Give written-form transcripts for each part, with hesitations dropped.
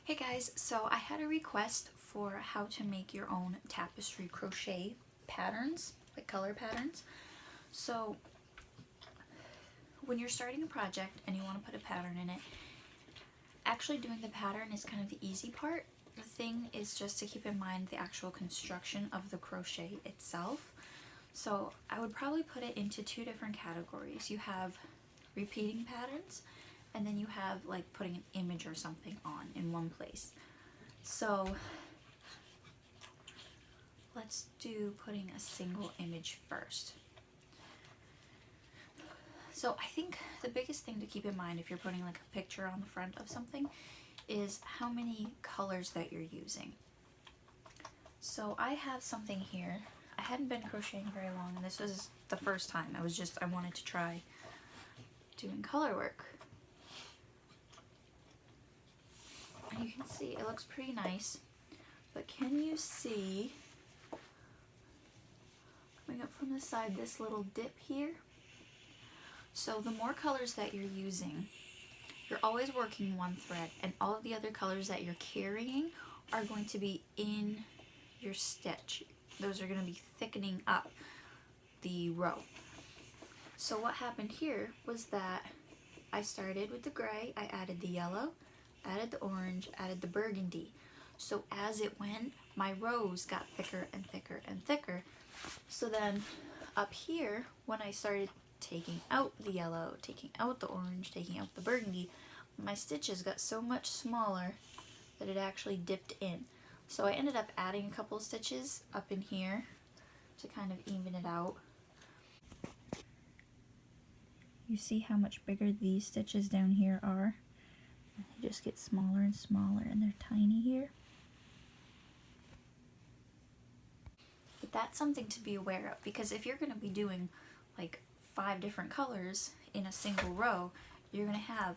Hey guys, so I had a request for how to make your own tapestry crochet patterns, like color patterns. So when you're starting a project and you want to put a pattern in it, actually doing the pattern is kind of the easy part. The thing is just to keep in mind the actual construction of the crochet itself. So I would probably put it into two different categories. You have repeating patterns, and then you have like putting an image or something on in one place. So let's do putting a single image first. So I think the biggest thing to keep in mind if you're putting like a picture on the front of something is how many colors that you're using. So I have something here. I hadn't been crocheting very long, and this was the first time. I wanted to try doing color work. And you can see it looks pretty nice, but can you see, coming up from the side, this little dip here? So the more colors that you're using, you're always working one thread, and all of the other colors that you're carrying are going to be in your stitch. Those are going to be thickening up the row. So what happened here was that I started with the gray, I added the yellow, added the orange, added the burgundy. So as it went, my rows got thicker and thicker and thicker. So then up here, when I started taking out the yellow, taking out the orange, taking out the burgundy, my stitches got so much smaller that it actually dipped in. So I ended up adding a couple of stitches up in here to kind of even it out. You see how much bigger these stitches down here are? They just get smaller and smaller, and they're tiny here. But that's something to be aware of, because if you're going to be doing like 5 different colors in a single row, you're going to have,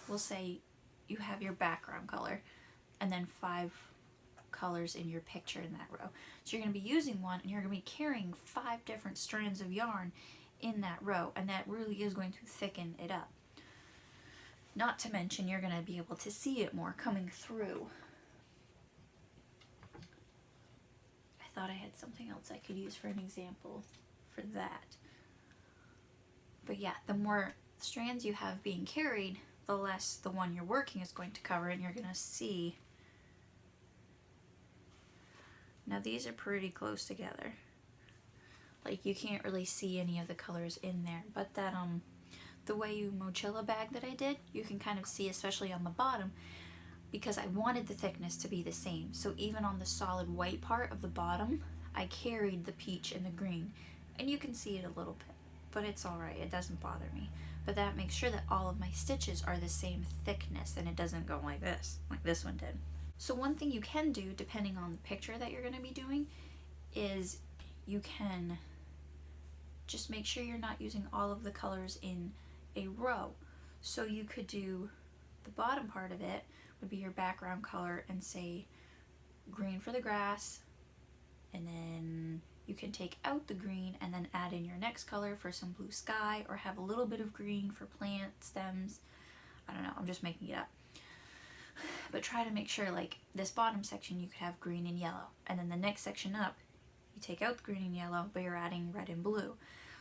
we'll say you have your background color and then 5 colors in your picture in that row. So you're going to be using one, and you're going to be carrying 5 different strands of yarn in that row, and that really is going to thicken it up. Not to mention you're going to be able to see it more coming through. I thought I had something else I could use for an example for that. But yeah, the more strands you have being carried, the less the one you're working is going to cover, and you're going to see. Now these are pretty close together. Like you can't really see any of the colors in there, but that the way you mochila bag that I did, you can kind of see, especially on the bottom, because I wanted the thickness to be the same. So even on the solid white part of the bottom, I carried the peach and the green, and you can see it a little bit, but it's alright, it doesn't bother me. But that makes sure that all of my stitches are the same thickness, and it doesn't go like this one did. So one thing you can do, depending on the picture that you're going to be doing, is you can just make sure you're not using all of the colors in a row. So you could do the bottom part of it would be your background color, and say green for the grass, and then you can take out the green and then add in your next color for some blue sky, or have a little bit of green for plant stems. I don't know, I'm just making it up. But try to make sure, like this bottom section you could have green and yellow, and then the next section up you take out the green and yellow, but you're adding red and blue.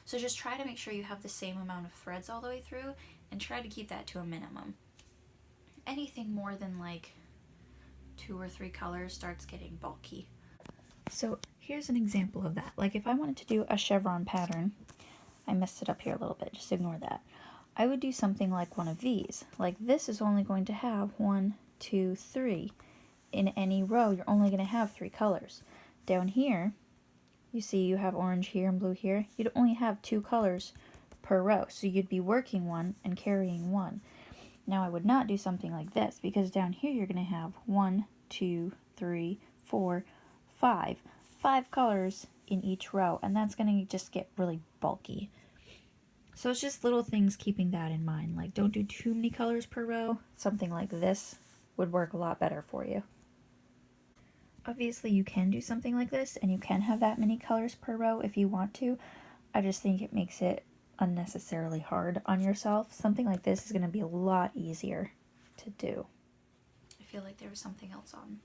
So just try to make sure you have the same amount of threads all the way through, and try to keep that to a minimum. Anything more than like 2 or 3 colors starts getting bulky. So here's an example of that. Like if I wanted to do a chevron pattern, I messed it up here a little bit, just ignore that. I would do something like one of these. Like this is only going to have 1, 2, 3. In any row, you're only going to have 3 colors. Down here, you see you have orange here and blue here. You'd only have 2 colors per row, so you'd be working one and carrying one. Now I would not do something like this, because down here you're going to have 1, 2, 3, 4, 5. 5 colors in each row, and that's going to just get really bulky. So it's just little things keeping that in mind. Like don't do too many colors per row. Something like this would work a lot better for you. Obviously you can do something like this, and you can have that many colors per row if you want to. I just think it makes it unnecessarily hard on yourself. Something like this is going to be a lot easier to do. feel like there was something else on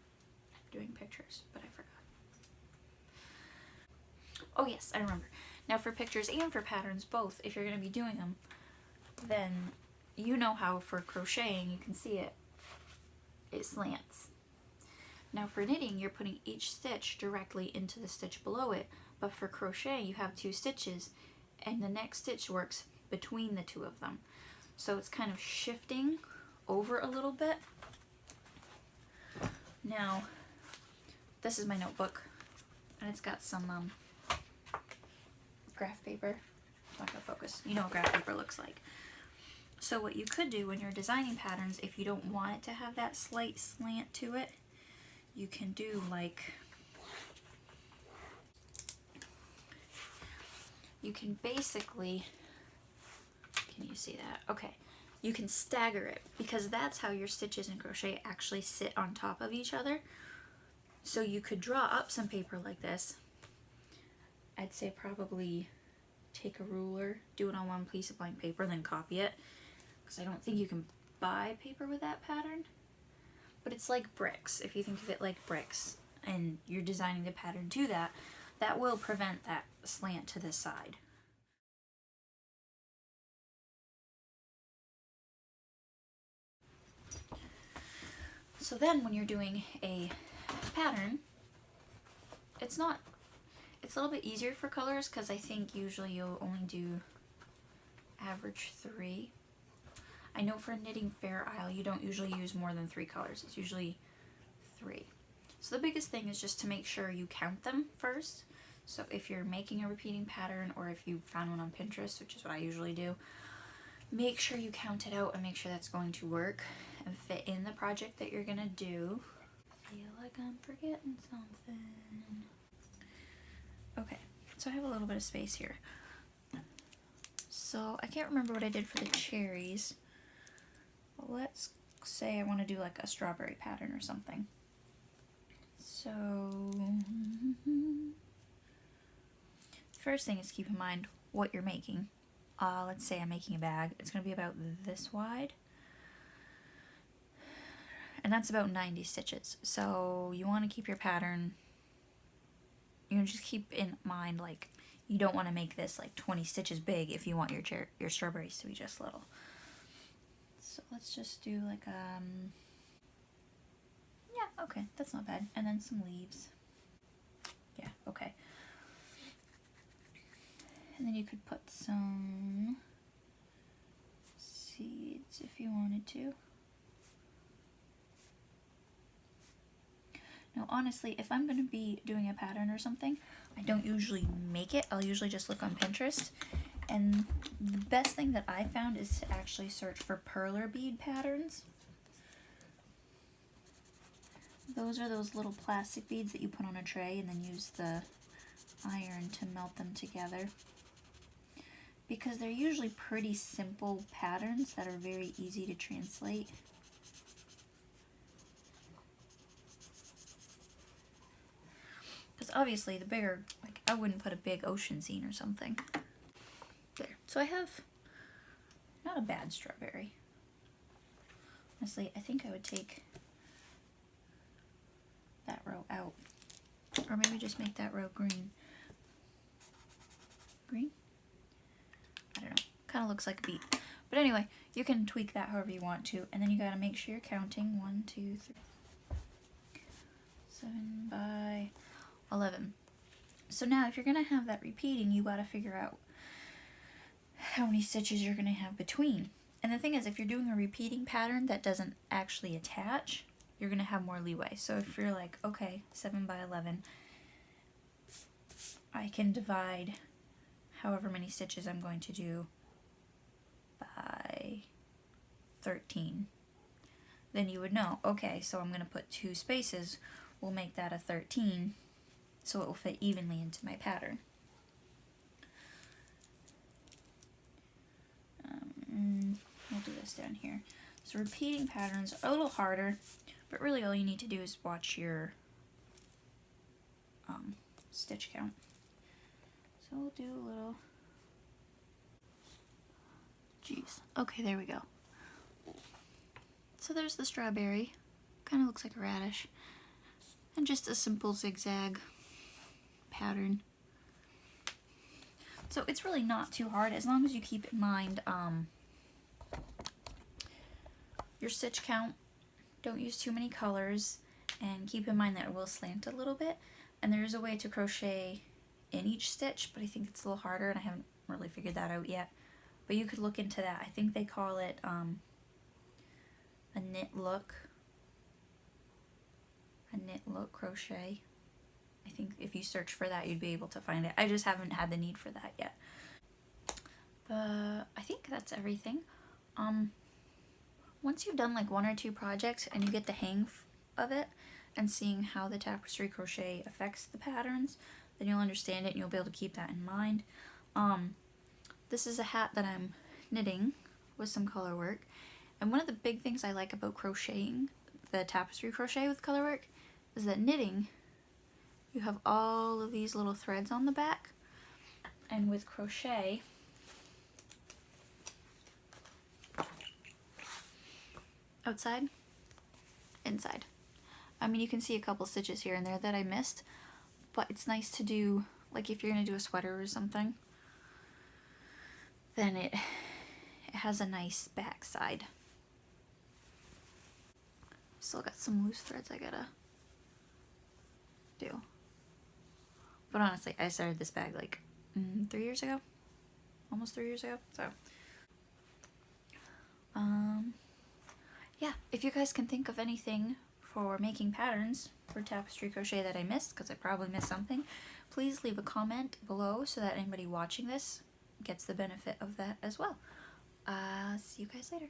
doing pictures, but I forgot. Oh yes, I remember. Now for pictures and for patterns both, if you're going to be doing them, then you know how for crocheting, you can see it slants. Now for knitting, you're putting each stitch directly into the stitch below it, but for crochet, you have 2 stitches, and the next stitch works between the 2 of them. So it's kind of shifting over a little bit. Now, this is my notebook, and it's got some graph paper. It's not gonna focus. You know what graph paper looks like. So what you could do when you're designing patterns, if you don't want it to have that slight slant to it, you can do like, you can basically, can you see that? Okay, you can stagger it, because that's how your stitches in crochet actually sit on top of each other. So you could draw up some paper like this. I'd say probably take a ruler, do it on one piece of blank paper, then copy it, because I don't think you can buy paper with that pattern. But it's like bricks. If you think of it like bricks and you're designing the pattern to that, that will prevent that slant to the side. So then when you're doing a pattern, it's a little bit easier for colors, because I think usually you'll only do average 3. I know for knitting Fair Isle, you don't usually use more than 3 colors. It's usually 3. So the biggest thing is just to make sure you count them first. So if you're making a repeating pattern, or if you found one on Pinterest, which is what I usually do, make sure you count it out and make sure that's going to work and fit in the project that you're gonna do. I feel like I'm forgetting something. Okay, so I have a little bit of space here. So I can't remember what I did for the cherries. Well, let's say I want to do like a strawberry pattern or something. So first thing is keep in mind what you're making. Let's say I'm making a bag. It's going to be about this wide. And that's about 90 stitches. So you want to keep your pattern, you just keep in mind, like, you don't want to make this like 20 stitches big if you want your strawberries to be just little. So let's just do like, yeah, okay, that's not bad. And then some leaves. Yeah, okay. And then you could put some seeds if you wanted to. Now honestly, if I'm going to be doing a pattern or something, I don't usually make it. I'll usually just look on Pinterest. And the best thing that I found is to actually search for perler bead patterns. Those are those little plastic beads that you put on a tray and then use the iron to melt them together. Because they're usually pretty simple patterns that are very easy to translate. Because obviously the bigger, like, I wouldn't put a big ocean scene or something. There. So I have not a bad strawberry. Honestly, I think I would take that row out. Or maybe just make that row green. Green? I don't know. Kind of looks like a beet. But anyway, you can tweak that however you want to. And then you gotta make sure you're counting 1, 2, 3, 7 by 11. So now if you're gonna have that repeating, you gotta figure out how many stitches you're gonna have between. And the thing is, if you're doing a repeating pattern that doesn't actually attach, you're gonna have more leeway. So if you're like, okay, 7 by 11, I can divide however many stitches I'm going to do by 13. Then you would know, okay, so I'm gonna put 2 spaces, we'll make that a 13, so it will fit evenly into my pattern. We'll do this down here. So repeating patterns are a little harder, but really all you need to do is watch your stitch count. So we'll do a little, okay, there we go. So there's the strawberry Kind of looks like a radish. And just a simple zigzag pattern. So it's really not too hard as long as you keep in mind your stitch count. Don't use too many colors, and keep in mind that it will slant a little bit. And there is a way to crochet in each stitch, but I think it's a little harder and I haven't really figured that out yet. But you could look into that. I think they call it a knit look crochet. I think if you search for that, you'd be able to find it. I just haven't had the need for that yet. But I think that's everything. Once you've done like 1 or 2 projects and you get the hang of it and seeing how the tapestry crochet affects the patterns, then you'll understand it and you'll be able to keep that in mind. This is a hat that I'm knitting with some color work. And one of the big things I like about crocheting, the tapestry crochet with color work, is that knitting, you have all of these little threads on the back. And with crochet, outside, inside. I mean, you can see a couple stitches here and there that I missed, but it's nice to do, like if you're going to do a sweater or something, then it has a nice back side. Still got some loose threads I gotta do. But honestly, I started this bag like 3 years ago, almost 3 years ago, so yeah, if you guys can think of anything for making patterns for tapestry crochet that I missed, because I probably missed something, please leave a comment below so that anybody watching this gets the benefit of that as well. See you guys later.